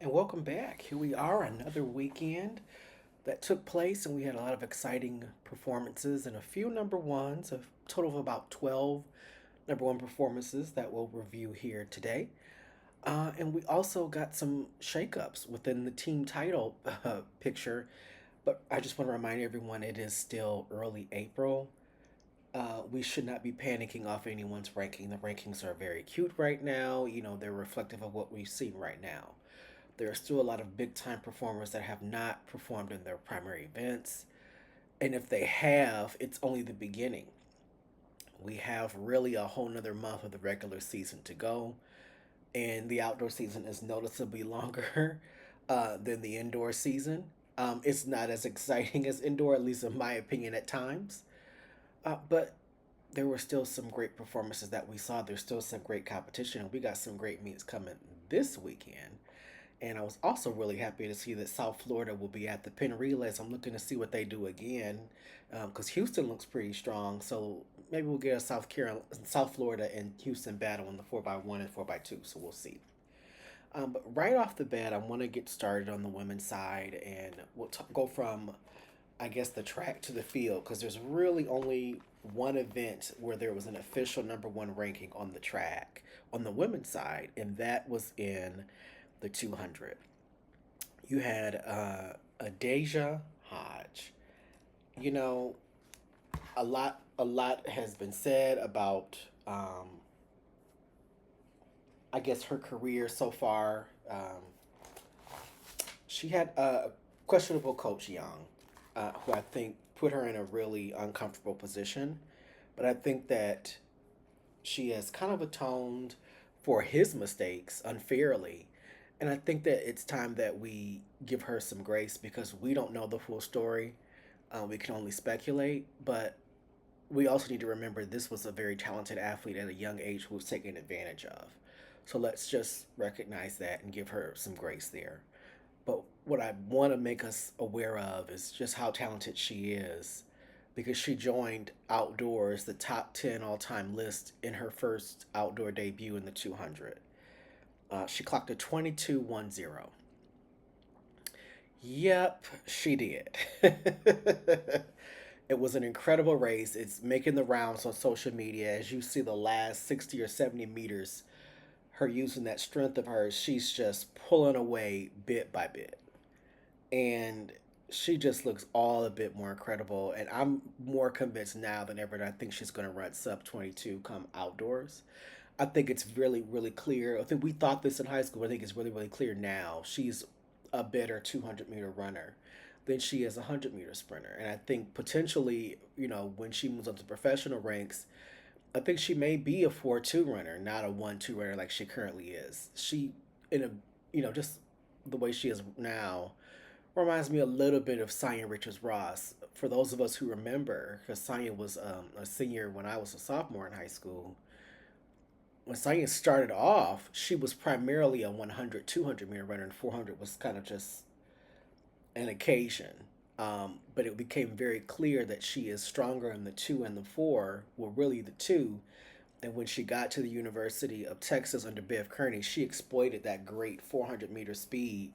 And welcome back. Here we are, another weekend that took place, and we had a lot of exciting performances and a few number ones, a total of about 12 number one performances that we'll review here today. And we also got some shakeups within the team title picture. But I just want to remind everyone it is still early April. We should not be panicking off anyone's ranking. The rankings are very cute right now. They're reflective of what we've seen right now. There are still a lot of big time performers that have not performed in their primary events. And if they have, it's only the beginning. We have really a whole nother month of the regular season to go. And the outdoor season is noticeably longer than the indoor season. It's not as exciting as indoor, at least in my opinion, at times. But there were still some great performances that we saw. There's still some great competition. And we got some great meets coming this weekend. And I was also really happy to see that South Florida will be at the Penn Relays. I'm looking to see what they do again, because Houston looks pretty strong. So maybe we'll get a South Florida, and Houston battle in the 4x1 and 4x2. So we'll see. But right off the bat, I want to get started on the women's side, and go from, I guess, the track to the field, because there's really only one event where there was an official number one ranking on the track on the women's side, and that was in the 200. You had Adaejah Hodge. You know, a lot has been said about, I guess, her career so far. She had a questionable coach, Young, who I think put her in a really uncomfortable position. But I think that she has kind of atoned for his mistakes unfairly. And I think that it's time that we give her some grace, because we don't know the full story. We can only speculate, but we also need to remember this was a very talented athlete at a young age who was taken advantage of. So let's just recognize that and give her some grace there. But what I want to make us aware of is just how talented she is, because she joined Outdoors, the top 10 all time list, in her first outdoor debut in the 200. She clocked a 22:10. Yep, she did. It was an incredible race. It's making the rounds on social media. As you see the last 60 or 70 meters, her using that strength of hers, she's just pulling away bit by bit. And she just looks all a bit more incredible. And I'm more convinced now than ever that I think she's going to run sub 22 come outdoors. I think it's really, really clear. I think we thought this in high school. I think it's really, really clear now. She's a better 200-meter runner than she is a 100-meter sprinter. And I think potentially, when she moves up to professional ranks, I think she may be a 4-2 runner, not a 1-2 runner like she currently is. She, in a, just the way she is now, reminds me a little bit of Cyan Richards Ross. For those of us who remember, because Cyan was a senior when I was a sophomore in high school, when Cyan started off, she was primarily a 100, 200-meter runner, and 400 was kind of just an occasion. But it became very clear that she is stronger in the two and the four, well, really the two. And when she got to the University of Texas under Bev Kearney, she exploited that great 400-meter speed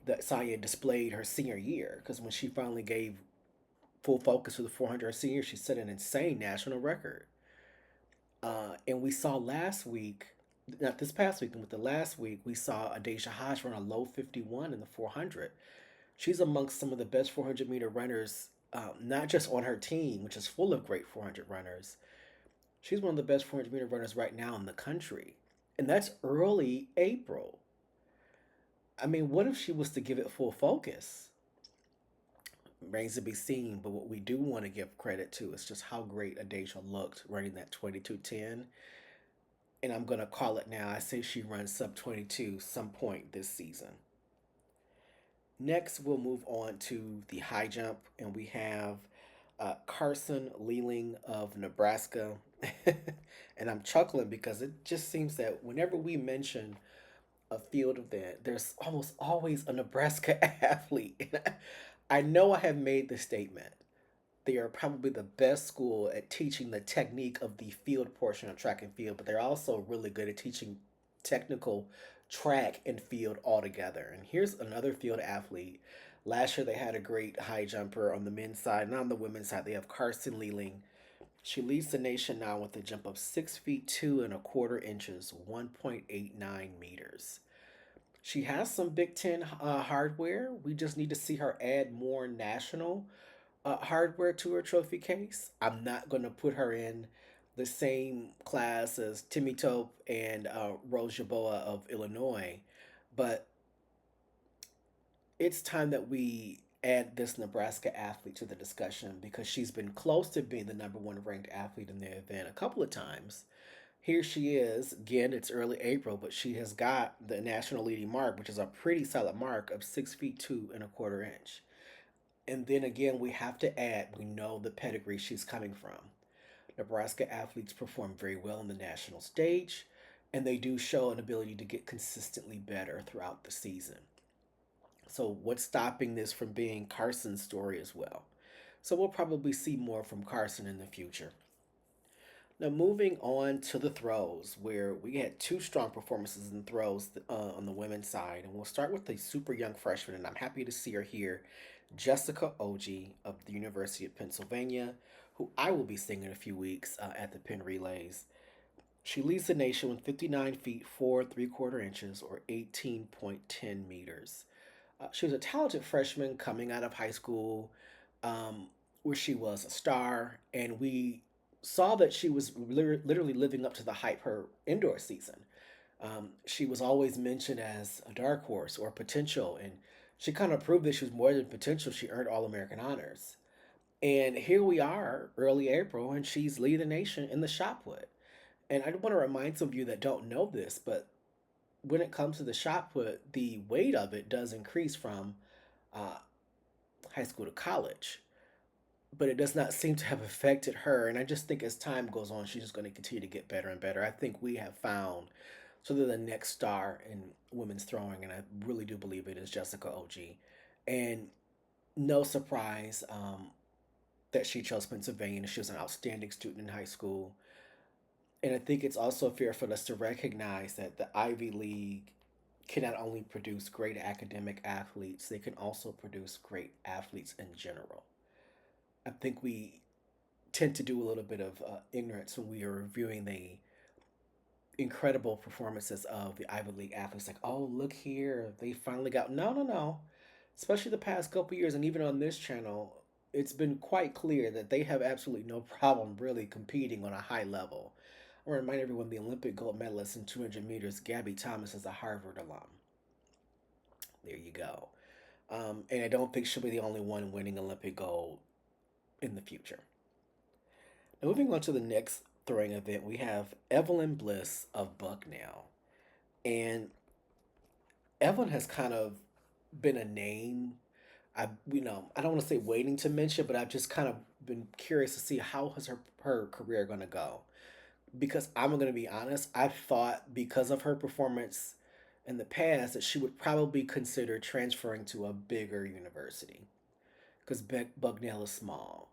that Saya displayed her senior year. Because when she finally gave full focus to the 400 her senior, she set an insane national record. And we saw last week, not this past week, but the last week, we saw Adaejah Hodge run a low 51 in the 400. She's amongst some of the best 400-meter runners, not just on her team, which is full of great 400 runners. She's one of the best 400-meter runners right now in the country. And that's early April. I mean, what if she was to give it full focus? Remains to be seen, but what we do want to give credit to is just how great Adaejah looked running that 22:10. And I'm going to call it now. I say she runs sub 22 some point this season. Next, we'll move on to the high jump, and we have Karsyn Leeling of Nebraska. And I'm chuckling because it just seems that whenever we mention a field event, there's almost always a Nebraska athlete. I know I have made the statement. They are probably the best school at teaching the technique of the field portion of track and field, but they're also really good at teaching technical track and field altogether. And here's another field athlete. Last year they had a great high jumper on the men's side, not on the women's side. They have Karsyn leading. She leads the nation now with a jump of 6 feet 2 1/4 inches, 1.89 meters. She has some Big Ten hardware. We just need to see her add more national hardware to her trophy case. I'm not going to put her in the same class as Timmy Tope and Rose Jaboa of Illinois, but it's time that we add this Nebraska athlete to the discussion because she's been close to being the number one ranked athlete in the event a couple of times. Here she is. Again, it's early April, but she has got the national leading mark, which is a pretty solid mark of 6 feet 2 1/4 inch. And then again, we have to add, we know the pedigree she's coming from. Nebraska athletes perform very well on the national stage, and they do show an ability to get consistently better throughout the season. So, what's stopping this from being Karsyn's story as well? So, we'll probably see more from Karsyn in the future. Now, moving on to the throws, where we had two strong performances in throws on the women's side. And we'll start with a super young freshman, and I'm happy to see her here, Jessica Oji of the University of Pennsylvania, who I will be seeing in a few weeks at the Penn Relays. She leads the nation with 59 feet 4 3/4 inches, or 18.10 meters. She was a talented freshman coming out of high school, where she was a star, and we saw that she was literally living up to the hype her indoor season. She was always mentioned as a dark horse or potential, and she kind of proved that she was more than potential. She earned All American honors. And here we are, early April, and she's leading the nation in the shot put. And I want to remind some of you that don't know this, but when it comes to the shot put, the weight of it does increase from uh, high school to college, but it does not seem to have affected her. And I just think as time goes on, she's just going to continue to get better and better. I think we have found sort of the next star in women's throwing, and I really do believe it is Jessica Oji. And no surprise that she chose Pennsylvania. She was an outstanding student in high school. And I think it's also fair for us to recognize that the Ivy League can not only produce great academic athletes, they can also produce great athletes in general. I think we tend to do a little bit of ignorance when we are reviewing the incredible performances of the Ivy League athletes. Like, oh, look here, they finally got. No, no, no. Especially the past couple years, and even on this channel, it's been quite clear that they have absolutely no problem really competing on a high level. I want to remind everyone the Olympic gold medalist in 200 meters, Gabby Thomas, is a Harvard alum. There you go. And I don't think she'll be the only one winning Olympic gold in the future. Now, moving on to the next throwing event, we have Evelyn Bliss of Bucknell. And Evelyn has kind of been a name I don't want to say waiting to mention, but I've just kind of been curious to see how is her career going to go. Because I'm going to be honest, I thought because of her performance in the past that she would probably consider transferring to a bigger university because Bucknell is small.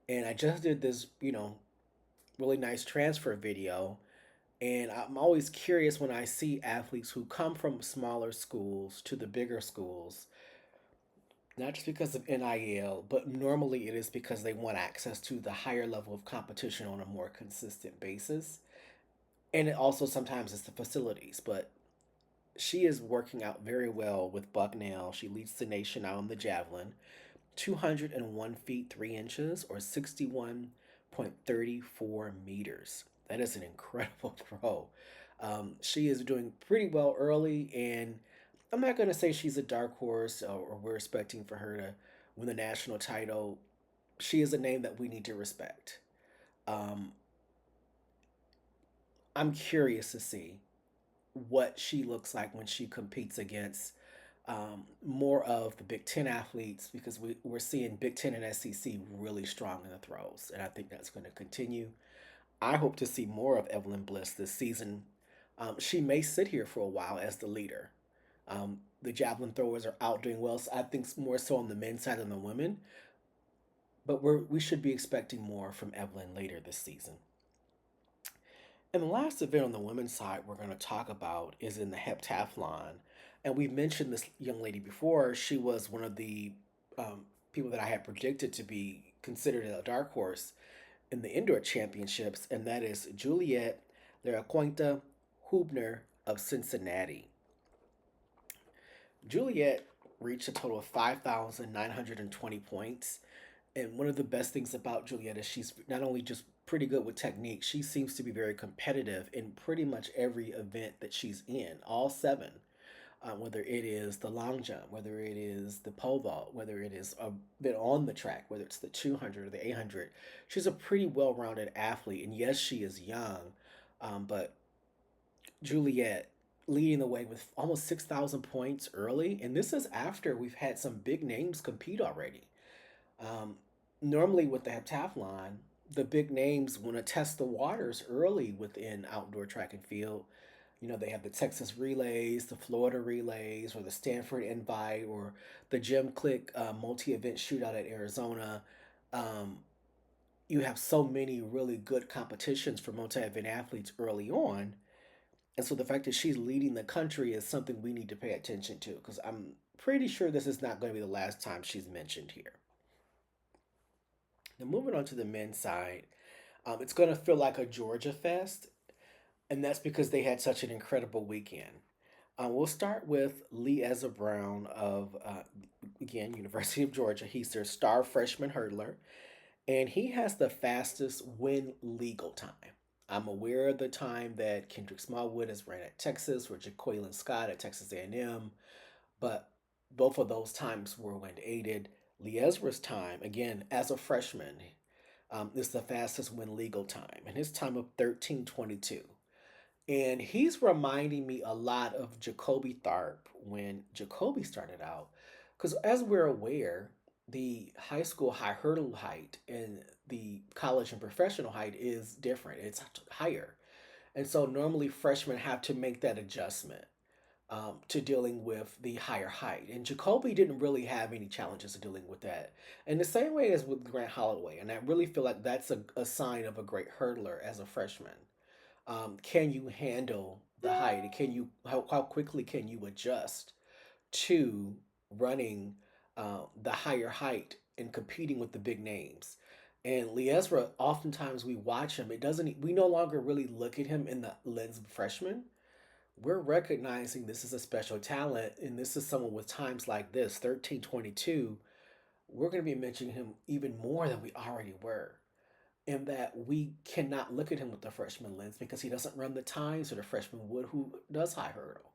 And I just did this, really nice transfer video. And I'm always curious when I see athletes who come from smaller schools to the bigger schools, not just because of NIL, but normally it is because they want access to the higher level of competition on a more consistent basis. And it also sometimes it's the facilities, but she is working out very well with Bucknell. She leads the nation out on the javelin, 201 feet 3 inches, or 61.34 meters. That is an incredible throw. She is doing pretty well early, and I'm not going to say she's a dark horse or we're expecting for her to win the national title. She is a name that we need to respect. Um, I'm curious to see what she looks like when she competes against more of the Big Ten athletes because we're seeing Big Ten and SEC really strong in the throws, and I think that's going to continue. I hope to see more of Evelyn Bliss this season. She may sit here for a while as the leader. The javelin throwers are out doing well. So I think more so on the men's side than the women. But we should be expecting more from Evelyn later this season. And the last event on the women's side we're going to talk about is in the heptathlon. And we've mentioned this young lady before. She was one of the people that I had predicted to be considered a dark horse in the indoor championships, and that is Juliette Leracuenta Hubner of Cincinnati. Juliette reached a total of 5,920 points. And one of the best things about Juliette is she's not only just pretty good with technique, she seems to be very competitive in pretty much every event that she's in, all seven. Whether it is the long jump, whether it is the pole vault, whether it is a bit on the track, whether it's the 200 or the 800. She's a pretty well rounded athlete. And yes, she is young, but Juliette leading the way with almost 6,000 points early. And this is after we've had some big names compete already. Um, Normally, with the heptathlon, the big names want to test the waters early within outdoor track and field. You know, they have the Texas relays, the Florida relays, or the Stanford Invite, or the Gym Click multi event shootout at Arizona. Um, you have so many really good competitions for multi event athletes early on. And so the fact that she's leading the country is something we need to pay attention to, because I'm pretty sure this is not going to be the last time she's mentioned here. Now, moving on to the men's side, it's going to feel like a Georgia fest, and that's because they had such an incredible weekend. We'll start with Lee Brown of, again, University of Georgia. He's their star freshman hurdler, and he has the fastest win legal time. I'm aware of the time that Kendrick Smallwood has ran at Texas or Jaqueline Scott at Texas A&M, but both of those times were wind aided. Liezra's time, again, as a freshman, is the fastest win legal time, and his time of 13:22. And he's reminding me a lot of Jacoby Tharp when Jacoby started out. Because as we're aware, the high school high hurdle height and the college and professional height is different, it's higher. And so normally freshmen have to make that adjustment to dealing with the higher height. And Jacoby didn't really have any challenges in dealing with that. In the same way as with Grant Holloway. And I really feel like that's a sign of a great hurdler as a freshman. Can you handle the height? Can you how quickly can you adjust to running the higher height and competing with the big names? And Liezra, oftentimes we watch him. It doesn't. We no longer really look at him in the lens of freshman. We're recognizing this is a special talent, and this is someone with times like this, 13:22. We're going to be mentioning him even more than we already were, in that we cannot look at him with the freshman lens because he doesn't run the times that a freshman would who does high hurdle.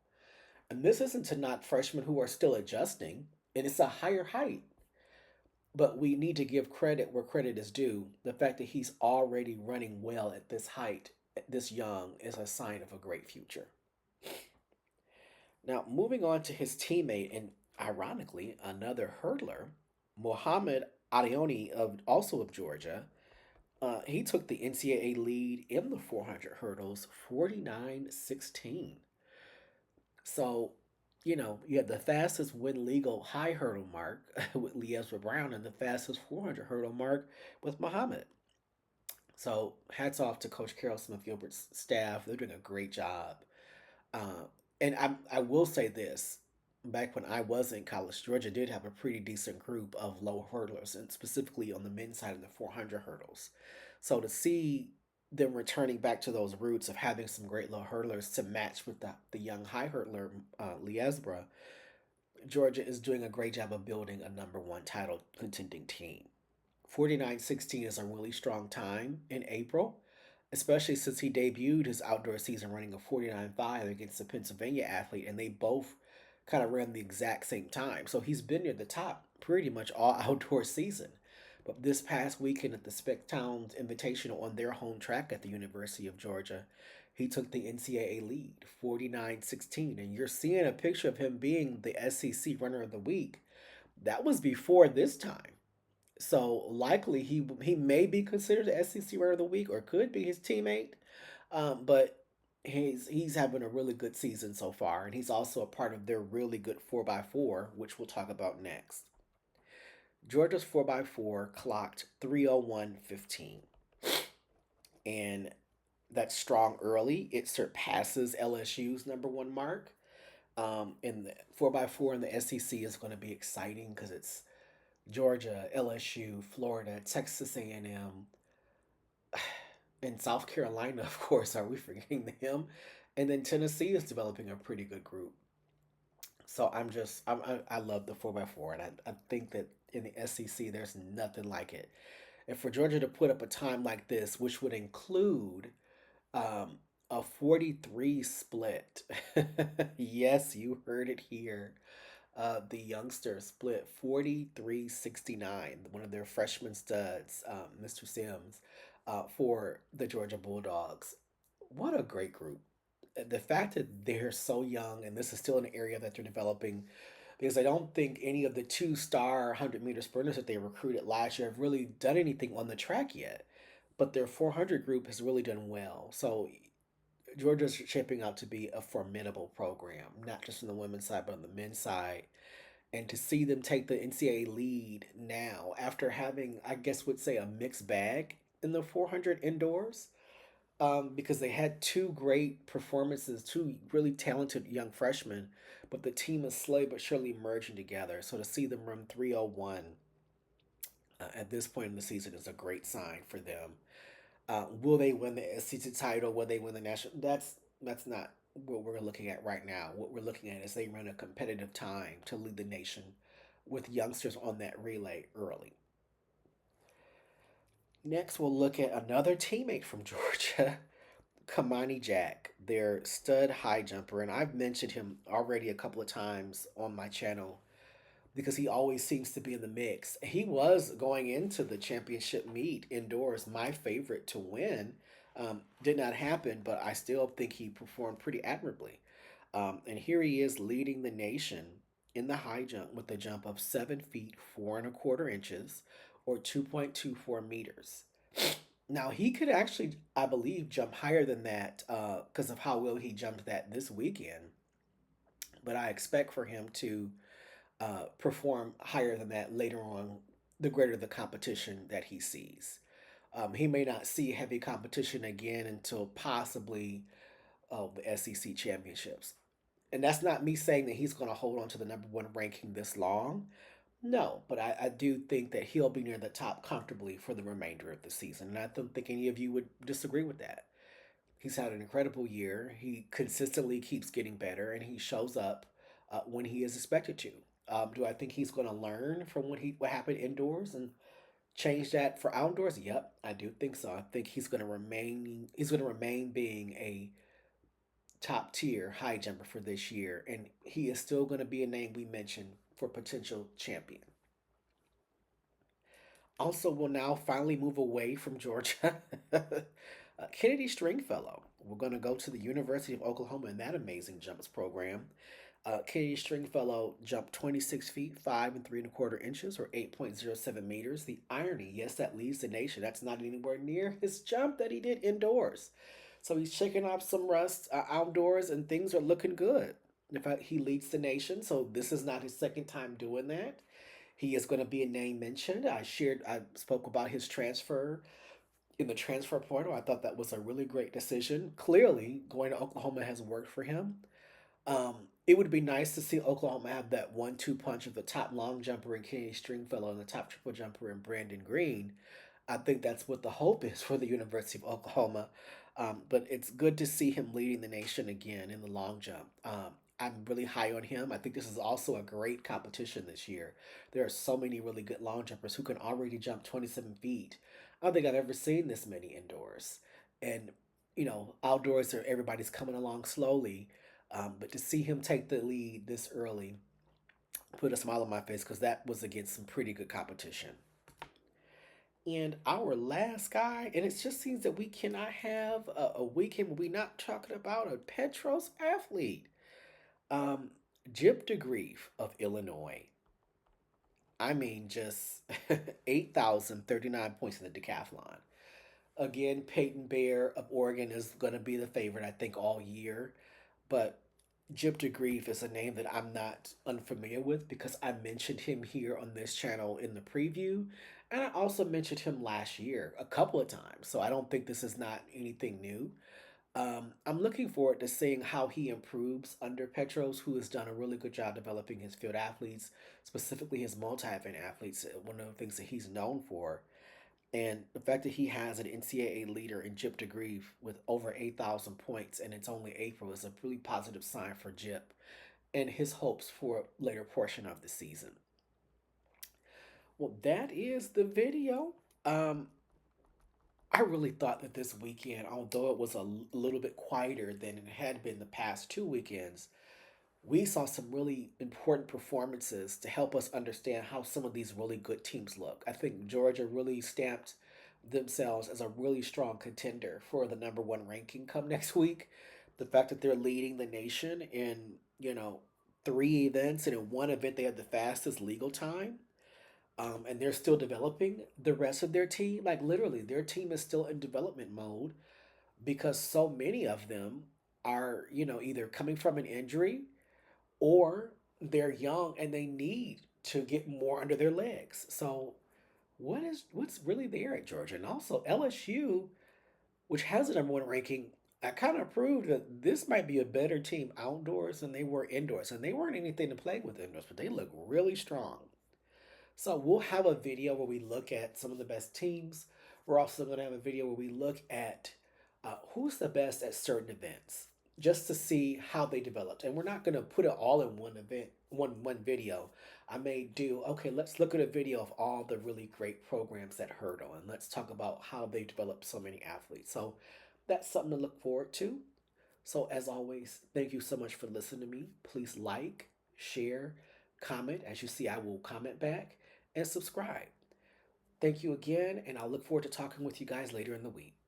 And this isn't to not freshmen who are still adjusting, and it's a higher height. But we need to give credit where credit is due. The fact that he's already running well at this height, this young, is a sign of a great future. Now, moving on to his teammate, and ironically, another hurdler, Mohamed Adaejah of also of Georgia. He took the NCAA lead in the 400 hurdles, 49:16. So, you have the fastest win legal high hurdle mark with Liezra Brown and the fastest 400 hurdle mark with Mohamed. So, hats off to Coach Carol Smith Gilbert's staff. They're doing a great job. Uh, and I will say this, back when I was in college, Georgia did have a pretty decent group of low hurdlers, and specifically on the men's side of the 400 hurdles. So to see them returning back to those roots of having some great low hurdlers to match with the young high hurdler, Liesbra, Georgia is doing a great job of building a number one title contending team. 49:16 is a really strong time in April, especially since he debuted his outdoor season running a 49.5 against a Pennsylvania athlete, and they both kind of ran the exact same time. So he's been near the top pretty much all outdoor season. But this past weekend at the Spec Towns Invitational on their home track at the University of Georgia, he took the NCAA lead, 49:16. And you're seeing a picture of him being the SEC Runner of the Week. That was before this time. So likely he may be considered the SEC Runner of the Week or could be his teammate. But he's having a really good season so far, and he's also a part of their really good 4x4, which we'll talk about next. Georgia's 4x4 clocked 3:01:15, and that's strong early. It surpasses LSU's number 1 mark. In the 4x4 in the SEC is going to be exciting because it's Georgia, LSU, Florida, Texas A&M, and South Carolina, of course. Are we forgetting them? And then Tennessee is developing a pretty good group. So I love the 4x4, and I think that in the SEC there's nothing like it. And for Georgia to put up a time like this, which would include um, a 43 split. Yes, you heard it here. The youngster split 43-69, one of their freshman studs, Mr. Sims, for the Georgia Bulldogs. What a great group. The fact that they're so young and this is still an area that they're developing, because I don't think any of the 2-star 100-meter sprinters that they recruited last year have really done anything on the track yet. But their 400 group has really done well. So Georgia's shaping out to be a formidable program, not just on the women's side, but on the men's side. And to see them take the NCAA lead now after having, I guess, would say a mixed bag in the 400 indoors, because they had two great performances, two really talented young freshmen, but the team is slowly but surely merging together. So to see them run 301 at this point in the season is a great sign for them. Will they win the SEC title? Will they win the national? That's not what we're looking at right now. What we're looking at is they run a competitive time to lead the nation with youngsters on that relay early. Next, we'll look at another teammate from Georgia, Kimani Jack, their stud high jumper. And I've mentioned him already a couple of times on my channel because he always seems to be in the mix. He was going into the championship meet indoors, my favorite to win. Did not happen, but I still think he performed pretty admirably. And here he is leading the nation in the high jump with a jump of 7 feet 4 1/4 inches, or 2.24 meters. Now he could actually, I believe, jump higher than that because of how well he jumped that this weekend. But I expect for him to perform higher than that later on, the greater the competition that he sees. He may not see heavy competition again until possibly the SEC championships. And that's not me saying that he's going to hold on to the number 1 ranking this long. No, but I do think that he'll be near the top comfortably for the remainder of the season. And I don't think any of you would disagree with that. He's had an incredible year. He consistently keeps getting better, and he shows up when he is expected to. Do I think he's going to learn from what happened indoors and change that for outdoors? Yep, I do think so. I think he's going to remain being a top tier high jumper for this year, and he is still going to be a name we mention for potential champion. Also, will now finally move away from Georgia. Kennedy Stringfellow. We're going to go to the University of Oklahoma in that amazing jumps program. Kennedy Stringfellow jumped 26 feet 5 3/4 inches, or 8.07 meters. The irony, yes, that leads the nation. That's not anywhere near his jump that he did indoors. So he's shaking off some rust outdoors, and things are looking good. In fact, he leads the nation, so this is not his second time doing that. He is going to be a name mentioned. I spoke about his transfer in the transfer portal. I thought that was a really great decision. Clearly, going to Oklahoma has worked for him. It would be nice to see Oklahoma have that 1-2 punch of the top long jumper in Kenny Stringfellow and the top triple jumper in Brandon Green. I think that's what the hope is for the University of Oklahoma. But it's good to see him leading the nation again in the long jump. I'm really high on him. I think this is also a great competition this year. There are so many really good long jumpers who can already jump 27 feet. I don't think I've ever seen this many indoors. And, outdoors, everybody's coming along slowly. But to see him take the lead this early put a smile on my face because that was against some pretty good competition. And our last guy, and it just seems that we cannot have a weekend where we're not talking about a Petros athlete. Um, Jip DeGrief of Illinois. I mean, just 8,039 points in the decathlon. Again, Peyton Bear of Oregon is going to be the favorite, I think, all year. But Jip DeGrief is a name that I'm not unfamiliar with because I mentioned him here on this channel in the preview, and I also mentioned him last year a couple of times. So I don't think this is not anything new. I'm looking forward to seeing how he improves under Petros, who has done a really good job developing his field athletes, specifically his multi-event athletes. One of the things that he's known for, and the fact that he has an NCAA leader in Jip DeGrief with over 8,000 points, and it's only April, is a really positive sign for Jip and his hopes for a later portion of the season. Well, that is the video. Um, I really thought that this weekend, although it was a little bit quieter than it had been the past two weekends, we saw some really important performances to help us understand how some of these really good teams look. I think Georgia really stamped themselves as a really strong contender for the number one ranking come next week. The fact that they're leading the nation in, three events, and in one event they had the fastest legal time, and they're still developing the rest of their team. Like literally, their team is still in development mode because so many of them are, either coming from an injury or they're young and they need to get more under their legs. So what's really there at Georgia? And also LSU, which has a number one ranking, I kind of proved that this might be a better team outdoors than they were indoors. And they weren't anything to play with indoors, but they look really strong. So we'll have a video where we look at some of the best teams. We're also going to have a video where we look at who's the best at certain events, just to see how they developed. And we're not going to put it all in one event, one video. I may do, okay, let's look at a video of all the really great programs that hurdle, and let's talk about how they developed so many athletes. So that's something to look forward to. So as always, thank you so much for listening to me. Please like, share, comment. As you see, I will comment back and subscribe. Thank you again, and I'll look forward to talking with you guys later in the week.